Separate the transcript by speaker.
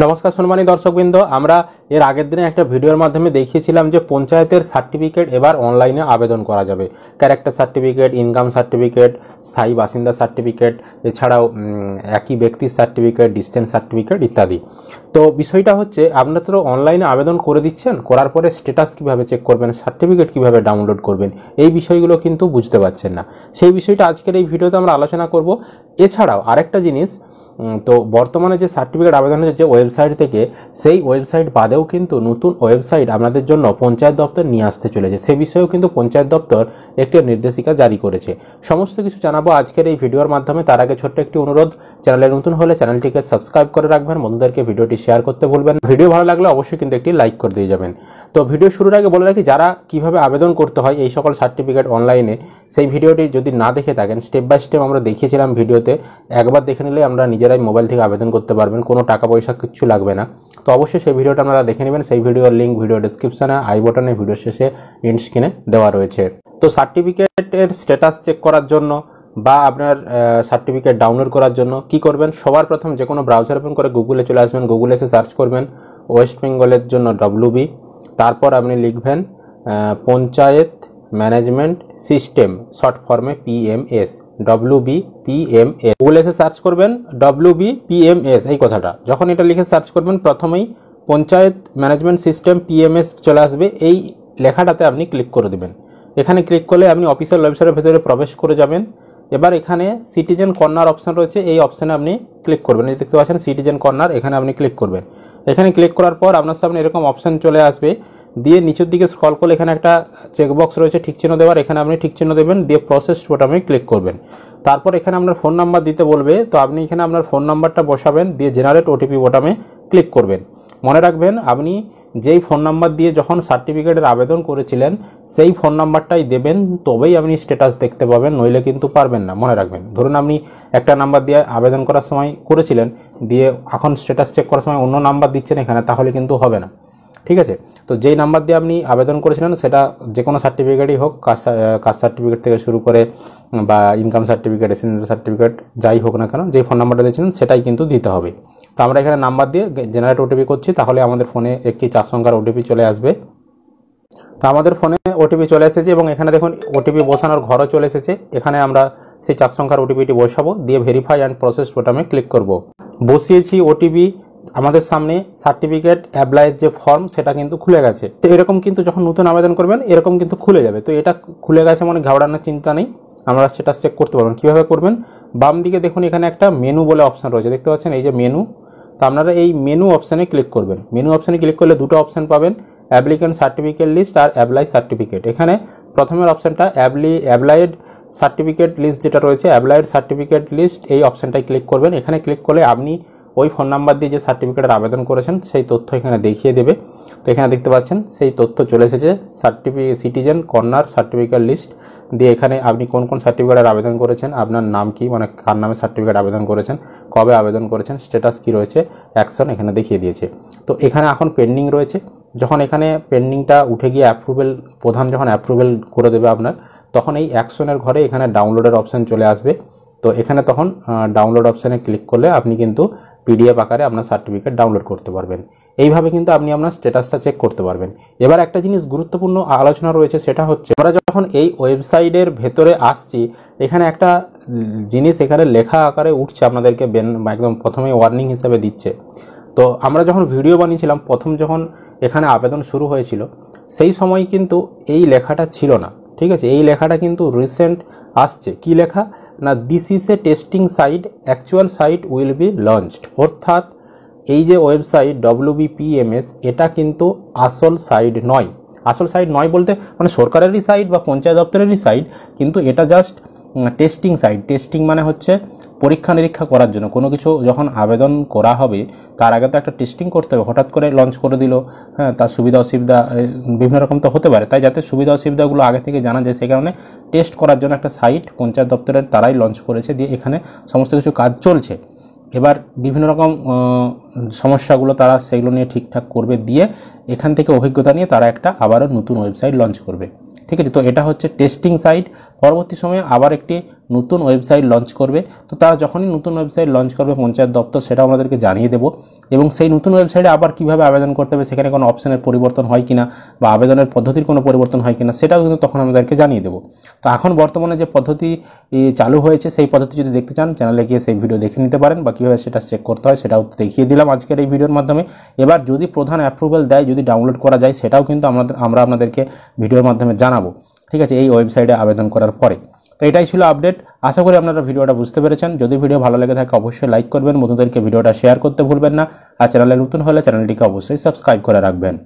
Speaker 1: নমস্কার সম্মানী দর্শকবৃন্দ, আমরা এর আগের দিনে একটা ভিডিওর মাধ্যমে দেখিয়েছিলাম যে পঞ্চায়েতের সার্টিফিকেট এবার অনলাইনে আবেদন করা যাবে। ক্যারেক্টার সার্টিফিকেট, ইনকাম সার্টিফিকেট, স্থায়ী বাসিন্দা সার্টিফিকেট, এছাড়াও একই ব্যক্তির সার্টিফিকেট, ডিস্টেন্স সার্টিফিকেট ইত্যাদি। তো বিষয়টা হচ্ছে, আপনারা তো অনলাইনে আবেদন করে দিচ্ছেন, করার পরে স্ট্যাটাস কীভাবে চেক করবেন, সার্টিফিকেট কীভাবে ডাউনলোড করবেন, এই বিষয়গুলো কিন্তু বুঝতে পারছেন না। সেই বিষয়টা আজকের এই ভিডিওতে আমরা আলোচনা করব। এছাড়াও আরেকটা জিনিস, তো বর্তমানে যে সার্টিফিকেট আবেদন হচ্ছে যে ওয়েবসাইট থেকে, সেই ওয়েবসাইট বাদেও কিন্তু নতুন ওয়েবসাইট আপনাদের জন্য পঞ্চায়েত দপ্তর নিয়ে আসতে চলেছে। সে বিষয়েও কিন্তু পঞ্চায়েত দপ্তর একটি নির্দেশিকা জারি করেছে। সমস্ত কিছু জানাবো আজকের এই ভিডিওর মাধ্যমে। তার আগে ছোট্ট একটি অনুরোধ, চ্যানেলে নতুন হলে চ্যানেলটিকে সাবস্ক্রাইব করে রাখবেন, বন্ধুদেরকে ভিডিওটি শেয়ার করতে ভুলবেন। ভিডিও ভালো লাগলে অবশ্যই কিন্তু একটি লাইক করে দিয়ে যাবেন। তো ভিডিও শুরুর আগে বলে রাখি, যারা কিভাবে আবেদন করতে হয় এই সকল সার্টিফিকেট অনলাইনে, সেই ভিডিওটি যদি না দেখে থাকেন, স্টেপ বাই স্টেপ আমরা দেখিয়েছিলাম ভিডিওতে। একবার দেখে নিলে আমরা নিজেরাই মোবাইল থেকে আবেদন করতে পারবেন, কোনো টাকা পয়সা কিছু লাগবে না। তো অবশ্যই সেই ভিডিওটা আপনারা দেখে নেবেন। সেই ভিডিওর লিঙ্ক ভিডিও ডেসক্রিপশনে, আই বটনে, ভিডিও শেষে, এন্ড স্ক্রিনে দেওয়া রয়েছে। তো সার্টিফিকেটের স্ট্যাটাস চেক করার জন্য বা আপনার সার্টিফিকেট ডাউনলোড করার জন্য কি করবেন, সবার প্রথম যে কোনো ব্রাউজার ওপেন করে গুগলে চলে আসবেন। গুগলে এসে সার্চ করবেন ওয়েস্ট বেঙ্গলের জন্য WB, তারপর আপনি লিখবেন পঞ্চায়েত ম্যানেজমেন্ট সিস্টেম, শর্ট ফর্মে PMS, WB PMS। গুগলে এসে সার্চ করবেন WB PMS এই কথাটা। যখন এটা লিখে সার্চ করবেন, প্রথমেই পঞ্চায়েত ম্যানেজমেন্ট সিস্টেম PMS চলে আসবে। এই লেখাটাতে আপনি ক্লিক করে দেবেন। এখানে ক্লিক করলে আপনি অফিসিয়াল ওয়েবসাইটের ভেতরে প্রবেশ করে যাবেন। এবার এখানে সিটিজেন কর্নার অপশান রয়েছে, এই অপশানে আপনি ক্লিক করবেন। এই দেখতে পাচ্ছেন সিটিজেন কর্নার, এখানে আপনি ক্লিক করবেন। এখানে ক্লিক করার পর আপনার সামনে এরকম অপশান চলে আসবে। দিয়ে নিচের দিকে স্ক্রল করলে এখানে একটা চেকবক্স রয়েছে ঠিক চিহ্ন দেওয়ার, এখানে আপনি ঠিক চিহ্ন দেবেন, দিয়ে প্রসেস বোতামে ক্লিক করবেন। তারপর এখানে আপনার ফোন নাম্বার দিতে বলবে, তো আপনি এখানে আপনার ফোন নাম্বারটা বসাবেন, দিয়ে জেনারেট OTP বোতামে ক্লিক করবেন। মনে রাখবেন, আপনি যেই ফোন নাম্বার দিয়ে যখন সার্টিফিকেটের আবেদন করেছিলেন সেই ফোন নাম্বারটাই দেবেন, তবেই আপনি স্ট্যাটাস দেখতে পাবেন, নইলে কিন্তু পারবেন না। মনে রাখবেন, ধরুন আপনি একটা নাম্বার দিয়ে আবেদন করার সময় করেছিলেন, দিয়ে এখন স্ট্যাটাস চেক করার সময় অন্য নাম্বার দিচ্ছেন এখানে, তাহলে কিন্তু হবে না। ঠিক আছে? তো যেই নাম্বার দিয়ে আপনি আবেদন করেছিলেন, সেটা যে কোনো সার্টিফিকেটই হোক, কাস্ট সার্টিফিকেট থেকে শুরু করে বা ইনকাম সার্টিফিকেট, রেসিডেন্সিয়াল সার্টিফিকেট যাই হোক না কেন, যে ফোন নাম্বারটা দিয়েছিলেন সেটাই কিন্তু দিতে হবে। তো আমরা এখানে নাম্বার দিয়ে জেনারেট OTP করছি, তাহলে আমাদের ফোনে একটি 4 সংখ্যার OTP চলে আসবে। তো আমাদের ফোনে OTP চলে এসেছে এবং এখানে দেখুন OTP বসানোর ঘরও চলে এসেছে। এখানে আমরা সেই 4 সংখ্যার OTPটি বসাবো, দিয়ে ভেরিফাই অ্যান্ড প্রসেস বোতামে ক্লিক করব। বসিয়েছি OTP, আমাদের সামনে সার্টিফিকেট অ্যাপ্লাইয়ের যে ফর্ম সেটা কিন্তু খুলে গেছে। তো এরকম কিন্তু যখন নতুন আবেদন করবেন এরকম কিন্তু খুলে যাবে। তো এটা খুলে গেছে মানে ঘাবড়ানোর চিন্তা নেই, আমরা সেটা চেক করতে পারবেন। কীভাবে করবেন, বাম দিকে দেখুন এখানে একটা মেনু বলে অপশান রয়েছে, দেখতে পাচ্ছেন এই যে মেনু। তো আপনারা এই মেনু অপশানে ক্লিক করবেন। মেনু অপশানে ক্লিক করলে দুটো অপশান পাবেন, অ্যাপ্লিকেন্ট সার্টিফিকেট লিস্ট আর অ্যাপ্লাই সার্টিফিকেট। এখানে প্রথমের অপশানটা অ্যাপ্লাইড সার্টিফিকেট লিস্ট যেটা রয়েছে, অ্যাপ্লাইড সার্টিফিকেট লিস্ট, এই অপশানটায় ক্লিক করবেন। এখানে ক্লিক করলে আপনি ওই ফোন নাম্বার দিয়ে যে সার্টিফিকেটের আবেদন করেছেন সেই তথ্য এখানে দেখিয়ে দেবে। তো এখানে দেখতে পাচ্ছেন সেই তথ্য চলে এসেছে, সিটিজেন কর্নার সার্টিফিকেট লিস্ট। দিয়ে এখানে আপনি কোন কোন সার্টিফিকেটের আবেদন করেছেন, আপনার নাম কি, মানে কার নামে সার্টিফিকেট আবেদন করেছেন, কবে আবেদন করেছেন, স্ট্যাটাস কি রয়েছে, অ্যাকশন এখানে দেখিয়ে দিয়েছে। তো এখানে এখন পেন্ডিং রয়েছে। যখন এখানে পেন্ডিংটা উঠে গিয়ে অ্যাপ্রুভেল, প্রধান যখন অ্যাপ্রুভেল করে দেবে আপনার, তখন এই অ্যাকশনের ঘরে এখানে ডাউনলোডের অপশান চলে আসবে। তো এখানে তখন ডাউনলোড অপশানে ক্লিক করলে আপনি কিন্তু PDF আকারে আপনার সার্টিফিকেট ডাউনলোড করতে পারবেন। এইভাবে কিন্তু আপনি আপনার স্ট্যাটাসটা চেক করতে পারবেন। এবার একটা জিনিস গুরুত্বপূর্ণ আলোচনা রয়েছে, সেটা হচ্ছে আমরা যখন এই ওয়েবসাইটের ভেতরে আসছি, এখানে একটা জিনিস এখানে লেখা আকারে উঠছে, আপনাদেরকে একদম প্রথমেই ওয়ার্নিং হিসেবে দিচ্ছে। তো আমরা যখন ভিডিও বানিয়েছিলাম, প্রথম যখন এখানে আবেদন শুরু হয়েছিল, সেই সময় কিন্তু এই লেখাটা ছিল না। ঠিক আছে? এই লেখাটা কিন্তু রিসেন্ট আসছে। কি লেখা না, this is a testing site, actual site will be launched. অর্থাৎ এই যে ওয়েবসাইট WB PMS, এটা কিন্তু আসল সাইট নয়। আসল সাইট নয় বলতে মানে সরকারেরই সাইট বা পঞ্চায়েত দপ্তরেরই সাইট, কিন্তু এটা জাস্ট টেস্টিং সাইট। টেস্টিং মানে হচ্ছে পরীক্ষা নিরীক্ষা করার জন্য। কোনো কিছু যখন আবেদন করা হবে তার আগে তো একটা টেস্টিং করতে হবে। হঠাৎ করে লঞ্চ করে দিল, হ্যাঁ, তার সুবিধা অসুবিধা বিভিন্ন রকম তো হতে পারে, তাই যাতে সুবিধা অসুবিধাগুলো আগে থেকে জানা যায় সেই কারণে টেস্ট করার জন্য একটা সাইট পঞ্চায়েত দপ্তরের তারাই লঞ্চ করেছে। দিয়ে এখানে সমস্ত কিছু কাজ চলছে। এবার বিভিন্ন রকম সমস্যাগুলো তারা সেগুলো নিয়ে ঠিকঠাক করবে, দিয়ে এখান থেকে অভিজ্ঞতা নিয়ে তারা একটা আবারও নতুন ওয়েবসাইট লঞ্চ করবে। ঠিক আছে, তো এটা হচ্ছে টেস্টিং সাইট। পরবর্তী সময়ে আবার একটি নতুন ওয়েবসাইট লঞ্চ করবে। তো তারা যখনই নতুন ওয়েবসাইট লঞ্চ করবে পঞ্চায়েত দপ্তর, সেটাও আমাদেরকে জানিয়ে দেবো। এবং সেই নতুন ওয়েবসাইটে আবার কীভাবে আবেদন করতে হবে, সেখানে কোনো অপশানের পরিবর্তন হয় কিনা বা আবেদনের পদ্ধতির কোনো পরিবর্তন হয় কিনা, সেটাও কিন্তু তখন আমাদেরকে জানিয়ে দেবো। তো এখন বর্তমানে যে পদ্ধতি চালু হয়েছে সেই পদ্ধতি যদি দেখতে চান চ্যানেলে গিয়ে সেই ভিডিও দেখে নিতে পারেন, বা কীভাবে সেটা চেক করতে হয় সেটাও দেখিয়ে দিলাম আজকের এই ভিডিওর মাধ্যমে। এবার যদি প্রধান অ্যাপ্রুভাল দেয়, যদি ডাউনলোড করা যায়, সেটাও কিন্তু আমরা আপনাদেরকে ভিডিওর মাধ্যমে জানাবো। ঠিক আছে, এই ওয়েবসাইটে আবেদন করার পরে। তো এটাই ছিল আপডেট। আশা করি আপনারা ভিডিওটা বুঝতে পেরেছেন। যদি ভিডিও ভালো লেগে থাকে অবশ্যই লাইক করবেন, বন্ধুদেরকে ভিডিওটা শেয়ার করতে ভুলবেন না। আর চ্যানেলে নতুন হলে চ্যানেলটিকে অবশ্যই সাবস্ক্রাইব করে রাখবেন।